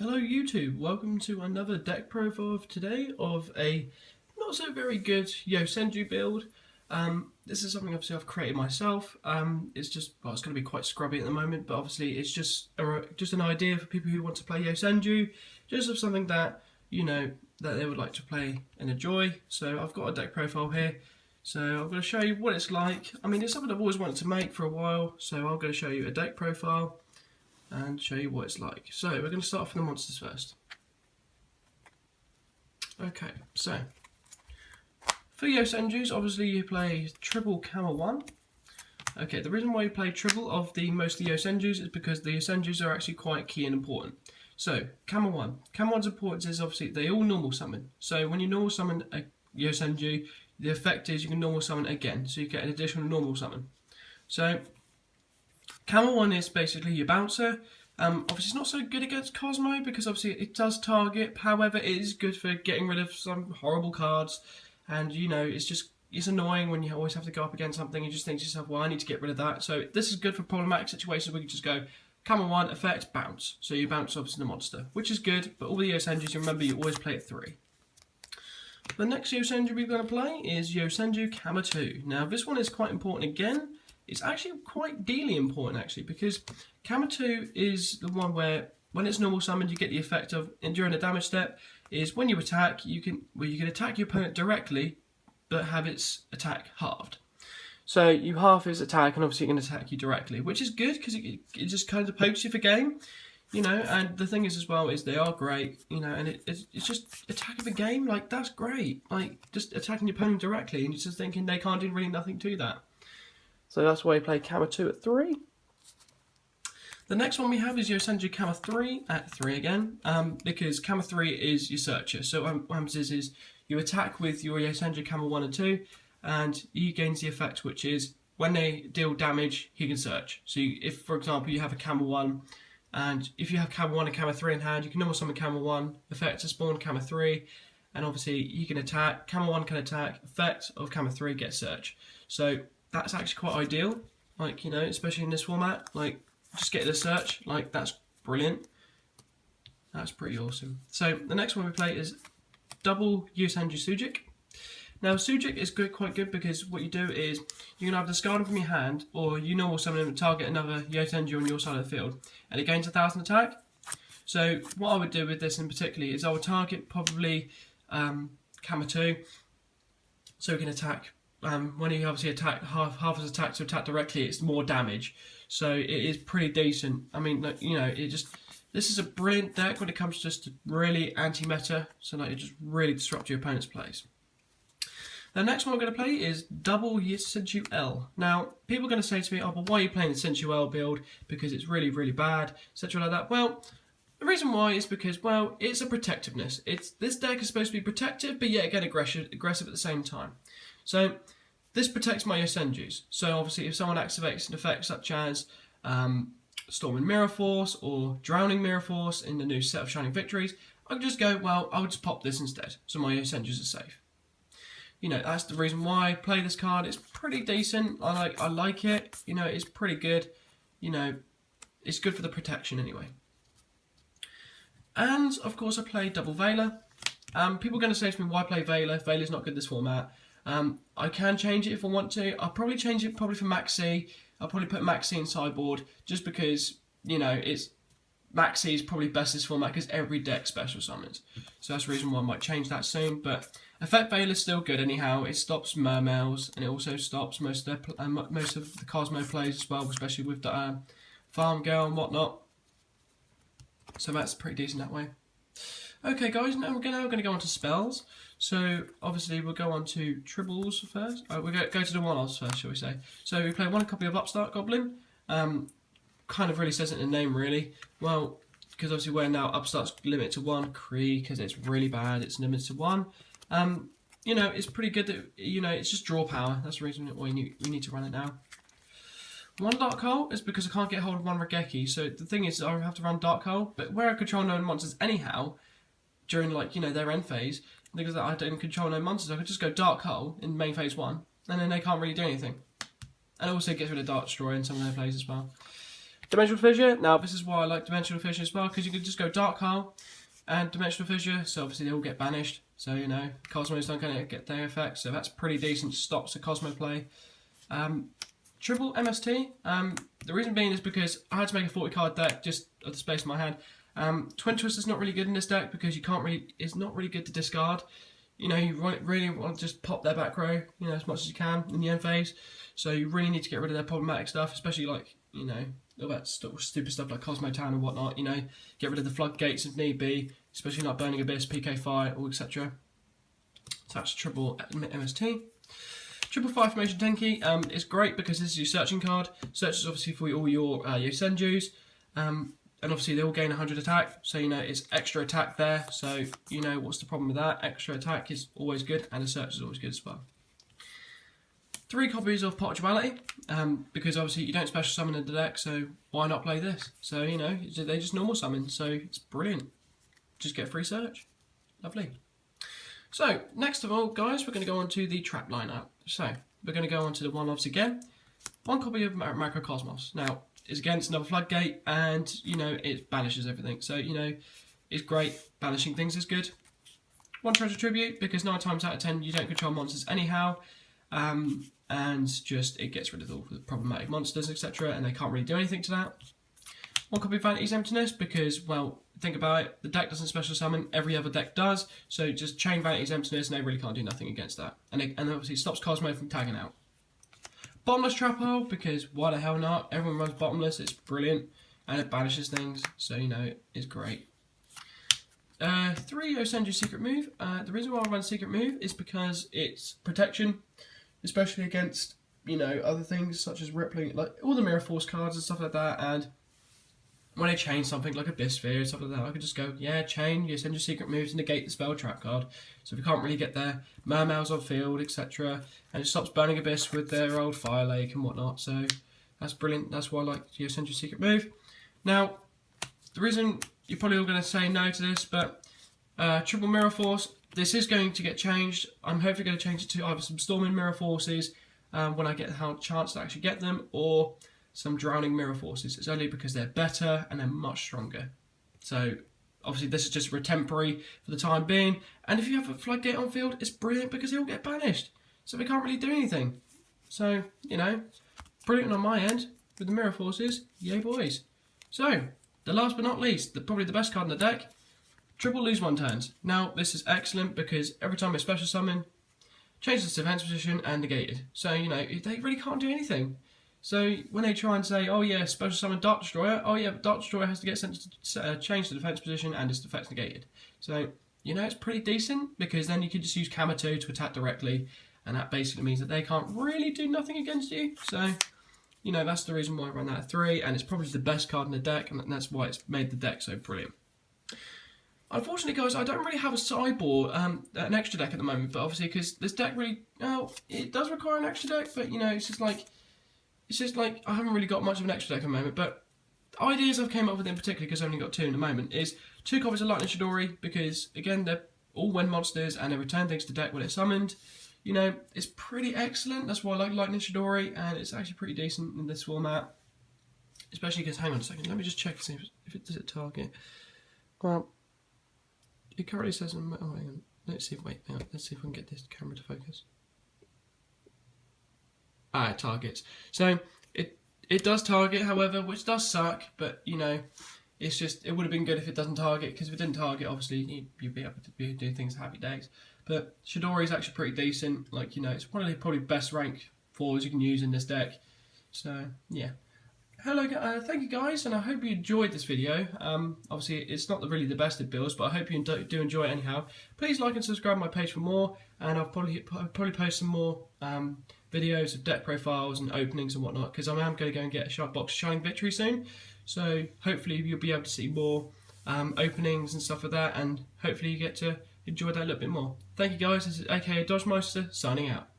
Hello YouTube, welcome to another deck profile of today of a not so very good Yosenju build. This is something obviously I've created myself. It's just, well, it's going to be quite scrubby at the moment, but obviously it's just an idea for people who want to play Yosenju, just of something that, you know, that they would like to play and enjoy. So I've got a deck profile here, so I'm going to show you what it's like. I mean, it's something I've always wanted to make for a while, so I'm going to show you a deck profile and show you what it's like. So we're going to start off with the monsters first. Okay, so for Yosenjus, obviously you play triple Kama 1. Okay, the reason why you play triple of the most of the Yosenjus is because the Yosenjus are actually quite key and important. So Kama 1. Kama 1's importance is obviously they all normal summon. So when you normal summon a Yosenju, the effect is you can normal summon again, so you get an additional normal summon. So Kama 1 is basically your bouncer. Obviously it's not so good against Cosmo because obviously it does target, however it is good for getting rid of some horrible cards, and you know, it's annoying when you always have to go up against something. You just think to yourself, well, I need to get rid of that. So this is good for problematic situations where you just go Kama 1, effect, bounce. So you bounce obviously the monster, which is good, but all the Yosenjus, you remember you always play at 3. The next Yosenju we're going to play is Yosenju Kama 2. Now this one is quite important again. It's actually quite dealy important actually, because Kama 2 is the one where when it's normal summoned you get the effect of, and during the damage step, is when you attack you can attack your opponent directly but have its attack halved. So you halve his attack and obviously it can attack you directly, which is good because it just kind of pokes you for game, you know. And the thing is as well is they are great, you know, and it's just attack of a game, like that's great, like just attacking your opponent directly and you're just thinking they can't do really nothing to that. So that's why you play Kama 2 at 3. The next one we have is Yosenju Kama 3 at 3 again, because Kama 3 is your searcher. So what happens is you attack with your Yosenju Kama 1 and 2, and he gains the effect which is when they deal damage, he can search. So if, for example, you have a Kama 1, and if you have Kama 1 and Kama 3 in hand, you can normal summon Kama 1, effect to spawn Kama 3, and obviously he can attack, Kama 1 can attack, effect of Kama 3 gets search. So that's actually quite ideal, like, you know, especially in this format, like, just get the search, like, that's brilliant. That's pretty awesome. So, the next one we play is double Yosenju Sujik. Now, Sujik is quite good because what you do is, you can either discard him from your hand, or you normal summon him and target another Yosenju on your side of the field, and it gains 1,000 attack. So, what I would do with this in particular is I would target probably Kama 2, so we can attack. When he obviously attack half his attack to attack directly, it's more damage. So it is pretty decent. I mean, like, you know, this is a brilliant deck when it comes just to really anti-meta. So like, it just really disrupts your opponent's plays. The next one we're going to play is double Yosenju L. Now, people are going to say to me, oh, but why are you playing the Yosenju L build? Because it's really, really bad, etc. like that. Well, the reason why is because, well, it's a protectiveness. This deck is supposed to be protective, but yet again aggressive at the same time. So this protects my Yosenjus. So obviously if someone activates an effect such as Storming Mirror Force or Drowning Mirror Force in the new set of Shining Victories, I can just go, well, I would just pop this instead, so my Yosenjus are safe. You know, that's the reason why I play this card. It's pretty decent. I like it. You know, it's pretty good. You know, it's good for the protection anyway. And of course I play double Veiler. People are going to say to me, why play Veiler? Veiler's not good in this format. I can change it if I want to. I'll probably change it for Max C. I'll probably put Max C in sideboard just because, you know, Max C is probably best in this format because every deck special summons. So that's the reason why I might change that soon. But Effect Veil is still good anyhow. It stops Mermails and it also stops most of the Cosmo plays as well, especially with the Farm Girl and whatnot. So that's pretty decent that way. Okay guys, now we're going to go on to spells. So obviously we'll go on to triples first. We'll go to the one-offs first, shall we say. So we play one copy of Upstart Goblin. Kind of really says it in the name really. Well, because obviously we're now Upstart's limited to 1. Kree, because it's really bad, it's limited to 1. You know, it's pretty good that, you know, it's just draw power. That's the reason why we need to run it now. One Dark Hole is because I can't get hold of one Regeki. So the thing is, I have to run Dark Hole, but where I control no monsters anyhow, during, like, you know, their end phase, because I don't control no monsters, I could just go Dark Hole in main phase 1, and then they can't really do anything. And also it gets rid of Dark Destroyer in some of their plays as well. Dimensional Fissure. Now this is why I like Dimensional Fissure as well, because you can just go Dark Hull and Dimensional Fissure, so obviously they all get banished. So, you know, Cosmos don't get their effects, so that's pretty decent, stops the Cosmo play. Triple MST, the reason being is because I had to make a 40 card deck just of the space in my hand. Twin Twist is not really good in this deck because you can't really, it's not really good to discard. You know, you really want to just pop their back row, you know, as much as you can in the end phase. So you really need to get rid of their problematic stuff, especially like, you know, all that stupid stuff like Cosmo Town and whatnot, you know, get rid of the floodgates if need be, especially like Burning Abyss, PK Fire, or etc. So that's triple MST. Triple Fire Formation Tenki is great because this is your searching card. Searches obviously for all your Yosenjus, and obviously they all gain 100 attack, so you know it's extra attack there. So you know what's the problem with that? Extra attack is always good, and a search is always good as well. 3 copies of Pot of Duality, because obviously you don't special summon in the deck, so why not play this? So you know they just normal summon, so it's brilliant. Just get free search, lovely. So next of all, guys, we're going to go on to the trap lineup. So we're going to go on to the one-offs again. 1 copy of Macrocosmos. Now it's against another floodgate, and you know it banishes everything. So you know it's great. Banishing things is good. 1 treasure tribute, because 9 times out of 10 you don't control monsters anyhow. And just it gets rid of all the problematic monsters, etc., and they can't really do anything to that. 1 copy of Vanity's Emptiness, because, well, think about it, the deck doesn't special summon, every other deck does, so just chain Vanity's Emptiness and they really can't do nothing against that. And obviously it stops Cosmo from tagging out. Bottomless Trap Hole, because why the hell not? Everyone runs Bottomless, it's brilliant, and it banishes things, so you know, it's great. 3 Yosenju Secret Move. The reason why I run Secret Move is because it's protection, especially against, you know, other things such as Rippling, like all the Mirror Force cards and stuff like that. And when I chain something like Abyss Sphere and stuff like that, I could just go, yeah, chain, you send your secret moves to negate the spell trap card. So if we can't really get their Mermails on field, etc., and it stops Burning Abyss with their old Fire Lake and whatnot. So that's brilliant. That's why I like Yosenju Secret Move. Now, the reason you're probably all going to say no to this, but Triple Mirror Force, this is going to get changed. I'm hopefully going to change it to either some Storming Mirror Forces when I get the chance to actually get them, or some Drowning Mirror Forces. It's only because they're better and they're much stronger. So obviously this is just for temporary for the time being. And if you have a Floodgate on field, it's brilliant because they all get banished. So we can't really do anything. So, you know, brilliant on my end with the Mirror Forces. Yay boys. So, the last but not least, probably the best card in the deck. Triple Lose 1 turns. Now, this is excellent because every time I special summon, changes its defense position and negated. So, you know, they really can't do anything. So, when they try and say, oh yeah, special summon Dark Destroyer, oh yeah, but Dark Destroyer has to get sent to change the defense position and its defense negated. So, you know, it's pretty decent because then you could just use Kamato to attack directly, and that basically means that they can't really do nothing against you. So, you know, that's the reason why I run that at 3, and it's probably the best card in the deck, and that's why it's made the deck so brilliant. Unfortunately, guys, I don't really have a sideboard, an extra deck at the moment, but obviously because this deck really, well, it does require an extra deck, but you know, it's just like I haven't really got much of an extra deck at the moment. But the ideas I've came up with in particular, because I've only got 2 in the moment, is 2 copies of Lightning Chidori, because again they're all wind monsters and they return things to deck when it's summoned. You know, it's pretty excellent. That's why I like Lightning Chidori, and it's actually pretty decent in this format. Especially because, hang on a second, let me just check to see if it does it target. Well, it currently says, oh, hang on. Let's see if we can get this camera to focus. Ah, it targets. So it does target, however, which does suck. But you know, it's just it would have been good if it doesn't target, because if it didn't target, obviously you'd be able to do things happy days. But Chidori is actually pretty decent. Like, you know, it's one of the probably best rank 4s you can use in this deck. So yeah. Hello, thank you guys, and I hope you enjoyed this video. Obviously, it's not really the best of builds, but I hope you do enjoy it anyhow. Please like and subscribe to my page for more, and I'll probably post some more videos of deck profiles and openings and whatnot, because I am going to go and get a box of Shining Victory soon. So hopefully you'll be able to see more openings and stuff like that, and hopefully you get to enjoy that a little bit more. Thank you guys. This is aka Dodge Meister signing out.